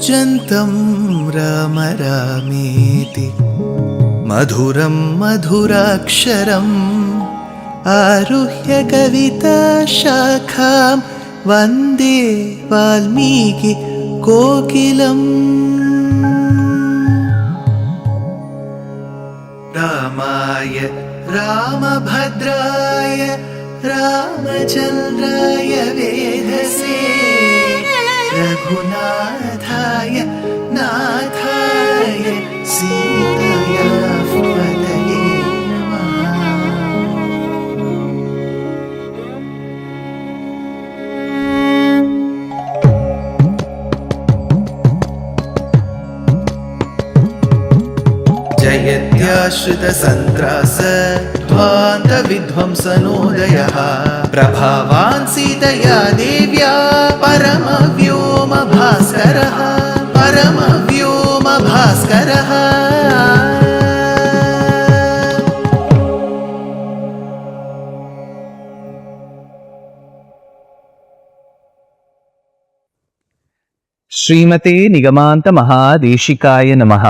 कूजन्तं राम रामेति मधुरं मधुराक्षरम् आरुह्य कविताशाखां वन्दे वाल्मीकि कोकिलम्। रामाय रामभद्राय रामचन्द्राय वेधसे रघुनाथाय नाथाय सीताया पतये नमः। जयत्याश्रितसन्त्रास ध्वान्तविध्वंसनोदयः प्रभावान् सीतया देव्या परमव्योमभास्करः परमव्योमभास्करः। श्रीमते निगमान्त महादेशिकाय नमः।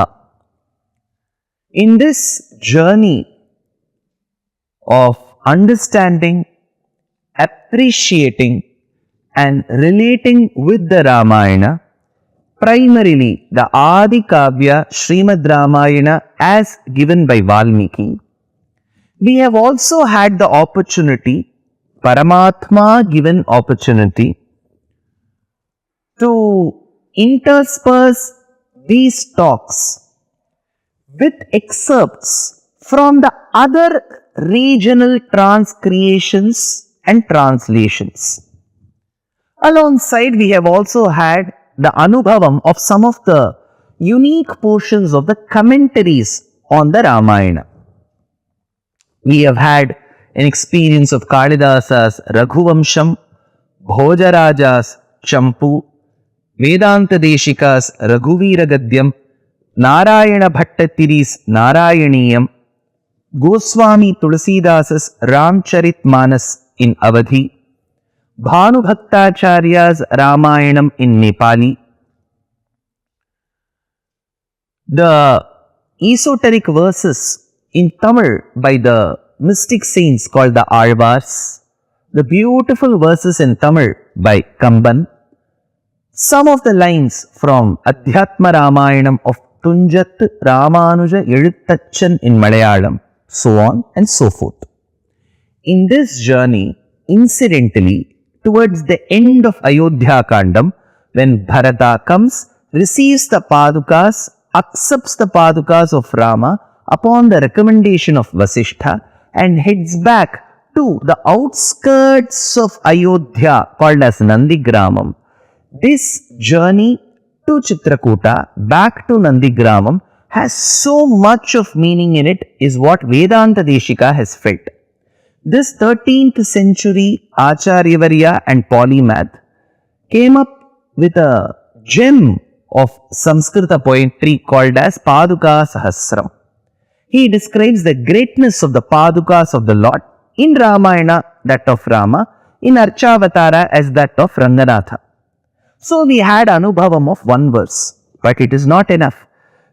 In this journey of understanding, appreciating and relating with the Ramayana, primarily the Adi Kavya Srimad Ramayana as given by Valmiki, we have also had the opportunity, Paramatma given opportunity, to intersperse these talks with excerpts from the other regional transcreations and translations. Alongside, we have also had the anubhavam of some of the unique portions of the commentaries on the Ramayana. We have had an experience of Kalidasa's Raghuvamsham, Bhojaraja's Champu, Vedanta Deshika's Raghuvira Gadyam, Narayana Bhattatiri's Narayaniyam, Goswami Tulsidasa's Ramcharit Manas in Awadhi, Bhanu Bhattacharya's Ramayanam in Nepali, the esoteric verses in Tamil by the mystic saints called the Alvars, the beautiful verses in Tamil by Kamban, some of the lines from Adhyatma Ramayanam of Tunjat Ramanuja Eluttachan in Malayalam, so on and so forth. In this journey, incidentally, towards the end of Ayodhya Kandam, when Bharata comes, receives the Pādukās, accepts the Pādukās of Rama upon the recommendation of Vasishtha and heads back to the outskirts of Ayodhya called as Nandigramam. This journey to Chitrakuta, back to Nandigramam, has so much of meaning in it, is what Vedanta Deshika has felt. This 13th century Acharyavarya and polymath came up with a gem of Samskrita poetry called as Pādukās Sahasram. He describes the greatness of the Pādukās of the Lord, in Ramayana that of Rama, in Archavatara as that of Ranganatha. So we had anubhavam of one verse, but it is not enough.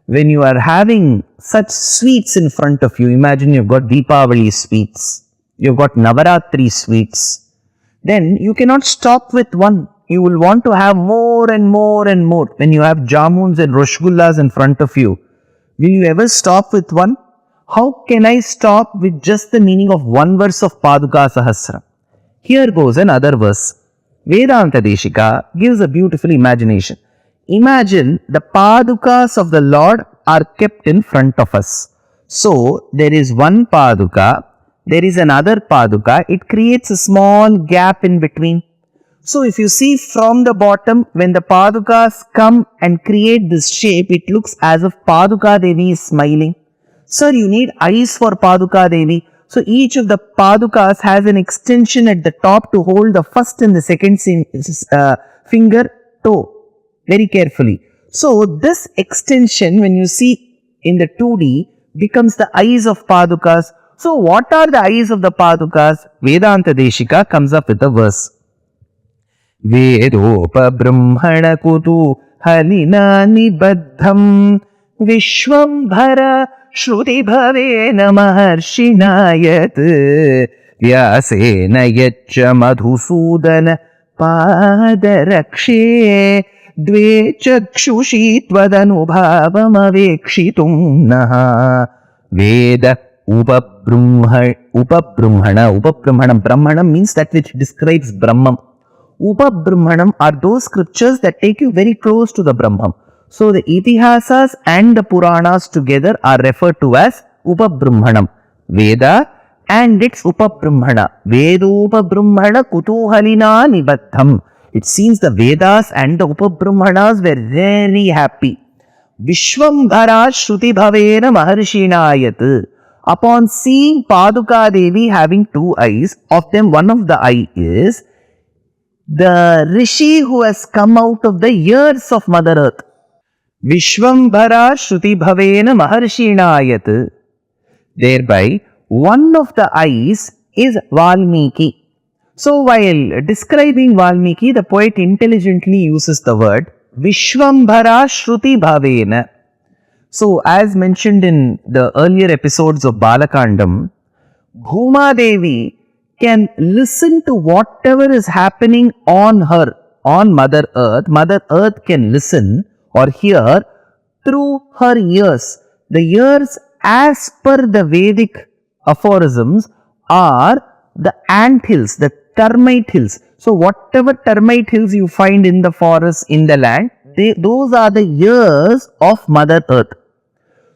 When you are having such sweets in front of you, imagine you've got Deepavali sweets, you've got Navaratri sweets, then you cannot stop with one. You will want to have more and more and more. When you have jamuns and rosgullas in front of you, will you ever stop with one? How can I stop with just the meaning of one verse of Pādukās Sahasram? Here goes another verse. Vedanta Deshika gives a beautiful imagination. Imagine the Pādukās of the Lord are kept in front of us. So, there is one Pāduka, there is another Pāduka, it creates a small gap in between. So, if you see from the bottom, when the Pādukās come and create this shape, it looks as if Pādukā Devi is smiling. Sir, you need eyes for Pādukā Devi. So each of the Pādukās has an extension at the top to hold the first and the second finger toe very carefully. So this extension, when you see in the 2D, becomes the eyes of Pādukās. So what are the eyes of the Pādukās? Vedanta Deshika comes up with a verse. वेदोपबृंहण कुतूहलिना निबद्धं विश्वम्भर श्रुतिभवेन महर्षिणा यत् व्यासेन यच्च मधुसूदन पादरक्षे द्वे चक्षुषी त्वदनुभावमवेक्षितुं नः वेद Upabrummhanam. Brahmanam means that which describes Brahman. Upabrummhanam are those scriptures that take you very close to the Brahman. So the Itihasas and the Puranas together are referred to as Upabrummhanam. Veda and its Upabrummhana. Vedopabrummhana kutuhalina nibaddham. It seems the Vedas and the Upabrummhanas were very happy. Vishwambhara Shruti Bhavena Maharshinayat. Upon seeing Pādukā Devi having two eyes, of them one of the eye is the rishi who has come out of the ears of Mother Earth. Vishwambhara Shruti Bhavena Maharshinayat. Thereby, one of the eyes is Valmiki. So, while describing Valmiki, the poet intelligently uses the word Vishwambhara Shruti Bhavena. So, as mentioned in the earlier episodes of Balakandam, Bhuma Devi can listen to whatever is happening on her, on Mother Earth. Mother Earth can listen or hear through her ears. The ears, as per the Vedic aphorisms, are the ant hills, the termite hills. So, whatever termite hills you find in the forest, in the land, those are the ears of Mother Earth.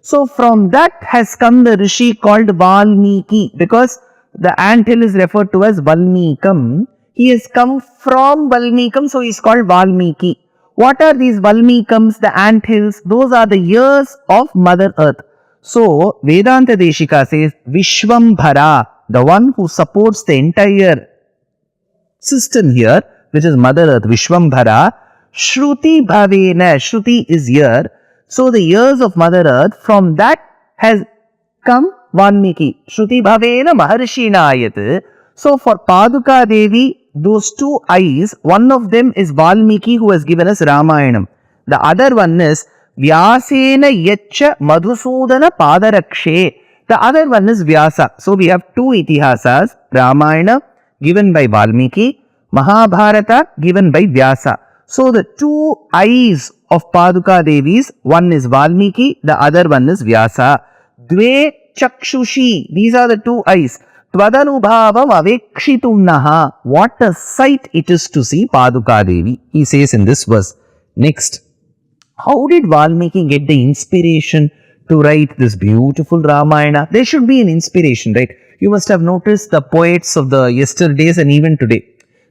So, from that has come the rishi called Valmiki, because the anthill is referred to as Valmikam. He has come from Valmikam, so he is called Valmiki. What are these Valmikams, the anthills? Those are the ears of Mother Earth. So, Vedanta Deshika says Vishwambhara, the one who supports the entire system here, which is Mother Earth, Vishwambhara, Shruti Bhavena, Shruti is ear. So, the ears of Mother Earth, from that has come Valmiki. Shruti Bhavena Maharshina. So, for Pādukā Devi, those two eyes, one of them is Valmiki who has given us Ramayanam. The other one is Vyasena Yacha Madhusudana Padarakshe. The other one is Vyasa. So, we have two Itihasas, Ramayana given by Valmiki, Mahabharata given by Vyasa. So, the two eyes of Pādukā Devis, one is Valmiki, the other one is Vyasa. Dve chakshushi, these are the two eyes. Tvadanubhavam avekshitum naha. What a sight it is to see Pādukā Devi, he says in this verse. Next, how did Valmiki get the inspiration to write this beautiful Ramayana? There should be an inspiration, right? You must have noticed the poets of the yesterdays and even today.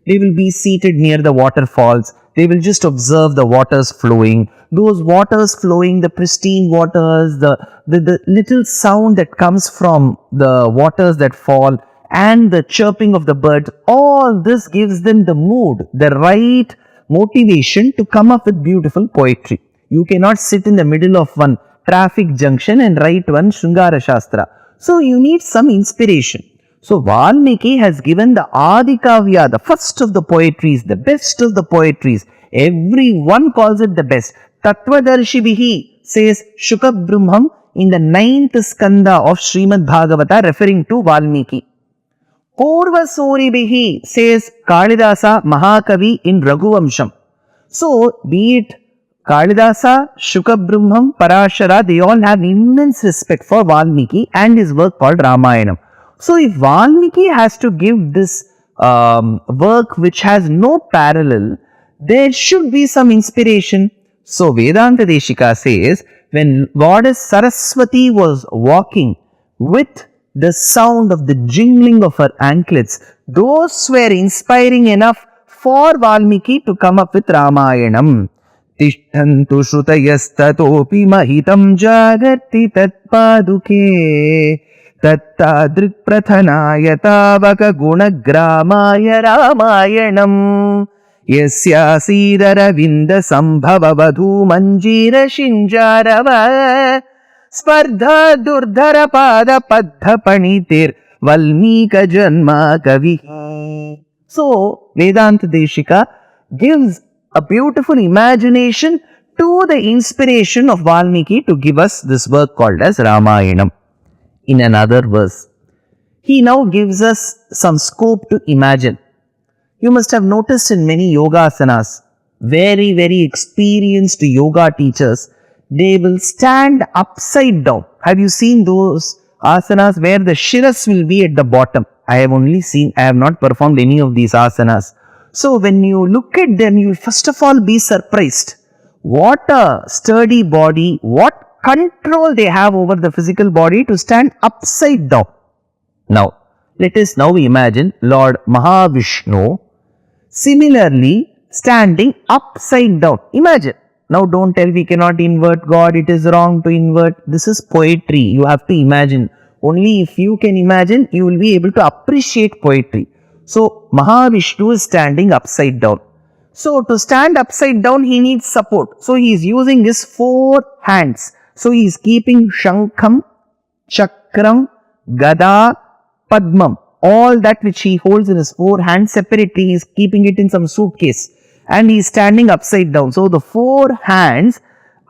They will be seated near the waterfalls. They will just observe the waters flowing. Those waters flowing, the pristine waters, the little sound that comes from the waters that fall and the chirping of the birds, all this gives them the mood, the right motivation to come up with beautiful poetry. You cannot sit in the middle of one traffic junction and write one Shringara Shastra. So, you need some inspiration. So, Valmiki has given the Adikavya, the first of the poetries, the best of the poetries. Everyone calls it the best. Tattvadarshibihi, says Shukabrahmam in the 9th skanda of Srimad Bhagavata, referring to Valmiki. Purvasuribihi, says Kalidasa Mahakavi in Raghuvamsham. So, be it Kalidasa, Shukabrahmam, Parashara, they all have immense respect for Valmiki and his work called Ramayanam. So, if Valmiki has to give this work which has no parallel, there should be some inspiration. So, Vedanta Deshika says, when Goddess Saraswati was walking with the sound of the jingling of her anklets, those were inspiring enough for Valmiki to come up with Ramayanam. Tishtantu Shrutayastatopi Mahitam Jagati Tatpaduke Tattadrik Prathanaya Tavaka Gunagramaya Ramayanam Yasyasīdara Vinda Sambhava Vadhu Manjira Shinjarava Spardha Durdhara Pada Padha Panitir Valmika Janma Kavi. So, Vedanta Deshika gives a beautiful imagination to the inspiration of Valmiki to give us this work called as Ramayanam. In another verse, he now gives us some scope to imagine. You must have noticed in many yoga asanas, very, very experienced yoga teachers, they will stand upside down. Have you seen those asanas where the shiras will be at the bottom? I have not performed any of these asanas. So when you look at them, you will first of all be surprised. What a sturdy body, what control they have over the physical body to stand upside down. Now, let us now imagine Lord Mahavishnu similarly standing upside down. Imagine. Now don't tell we cannot invert God, it is wrong to invert. This is poetry. You have to imagine. Only if you can imagine, you will be able to appreciate poetry. So Mahavishnu is standing upside down. So to stand upside down, he needs support. So he is using his 4 hands. So he is keeping Shankham, Chakram, Gada, Padmam. All that which he holds in his 4 hands separately, he is keeping it in some suitcase. And he is standing upside down. So the 4 hands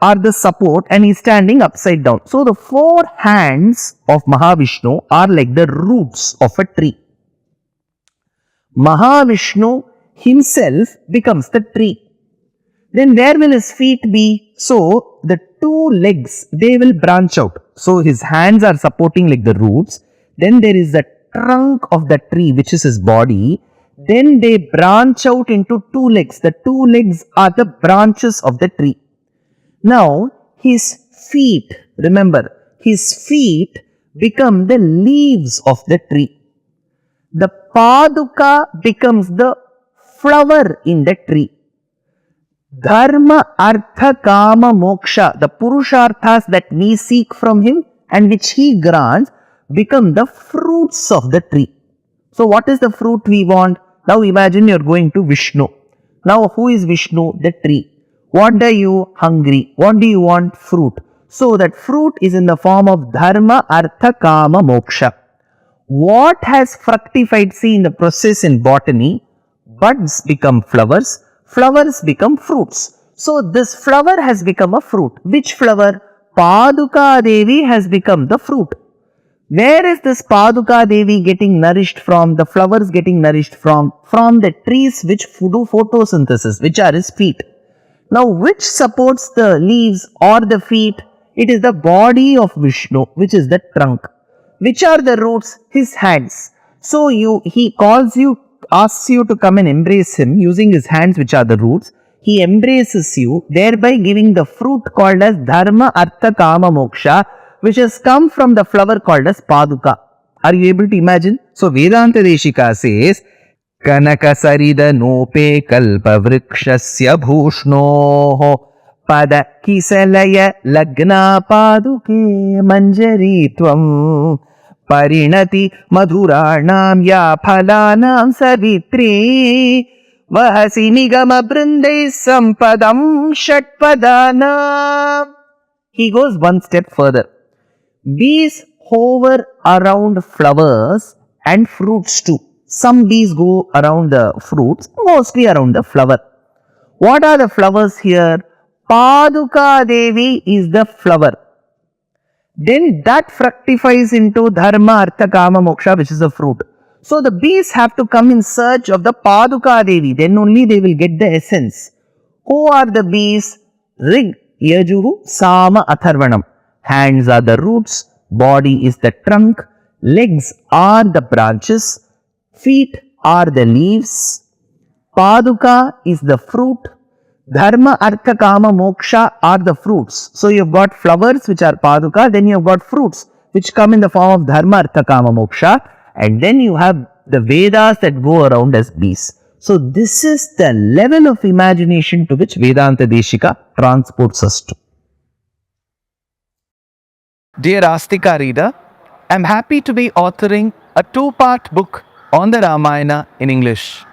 are the support and he is standing upside down. So the 4 hands of Mahavishnu are like the roots of a tree. Mahavishnu himself becomes the tree. Then where will his feet be? So the 2 legs, they will branch out. So his hands are supporting like the roots. Then there is the trunk of the tree, which is his body. Then they branch out into 2 legs. The 2 legs are the branches of the tree. Now his feet, remember, his feet become the leaves of the tree. The Paduka becomes the flower in the tree. Dharma, Artha, Kama, Moksha, the Purusharthas that we seek from him and which he grants, become the fruits of the tree. So what is the fruit we want? Now imagine you are going to Vishnu. Now who is Vishnu? The tree. What are you hungry? What do you want? Fruit. So that fruit is in the form of Dharma, Artha, Kama, Moksha. What has fructified? See, in the process in botany, buds become flowers, flowers become fruits. So this flower has become a fruit. Which flower? Pādukā Devi has become the fruit. Where is this Pādukā Devi getting nourished from? The flowers getting nourished from? From the trees which do photosynthesis, which are his feet. Now which supports the leaves or the feet? It is the body of Vishnu, which is the trunk. Which are the roots? His hands. So he calls you, asks you to come and embrace him using his hands, which are the roots. He embraces you, thereby giving the fruit called as Dharma, Artha, Kama, Moksha, which has come from the flower called as Pādukā. Are you able to imagine? So Vedanta Deshika says, Kanaka Sarida Nope Kalpa Vrikshasya Bhushnoho Pada Kisalaya Lagna Paduke Manjari Tvam Parinati Madhuranam Ya Phalanam Savitri Vahasi Nigama Brindai Sampadam Shatpadanam. He goes one step further. Bees hover around flowers and fruits too. Some bees go around the fruits, mostly around the flower. What are the flowers here? Pādukā Devi is the flower. Then that fructifies into Dharma, Artha, Kama, Moksha, which is the fruit. So the bees have to come in search of the Pādukā Devi. Then only they will get the essence. Who are the bees? Rig, Yajuhu, Sama, Atharvanam. Hands are the roots, body is the trunk, legs are the branches, feet are the leaves, Pādukā is the fruit, Dharma, Artha, Kama, Moksha are the fruits. So you have got flowers which are Pādukā, then you have got fruits which come in the form of Dharma, Artha, Kama, Moksha, and then you have the Vedas that go around as bees. So this is the level of imagination to which Vedanta Deshika transports us to. Dear Astika reader, I am happy to be authoring a 2-part book on the Ramayana in English.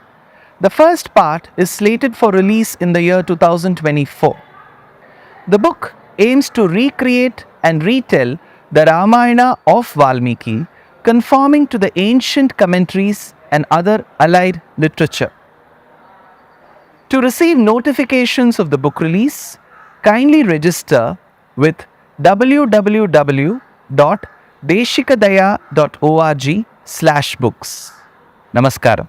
The first part is slated for release in the year 2024. The book aims to recreate and retell the Ramayana of Valmiki, conforming to the ancient commentaries and other allied literature. To receive notifications of the book release, kindly register with www.deshikadaya.org/books. Namaskaram.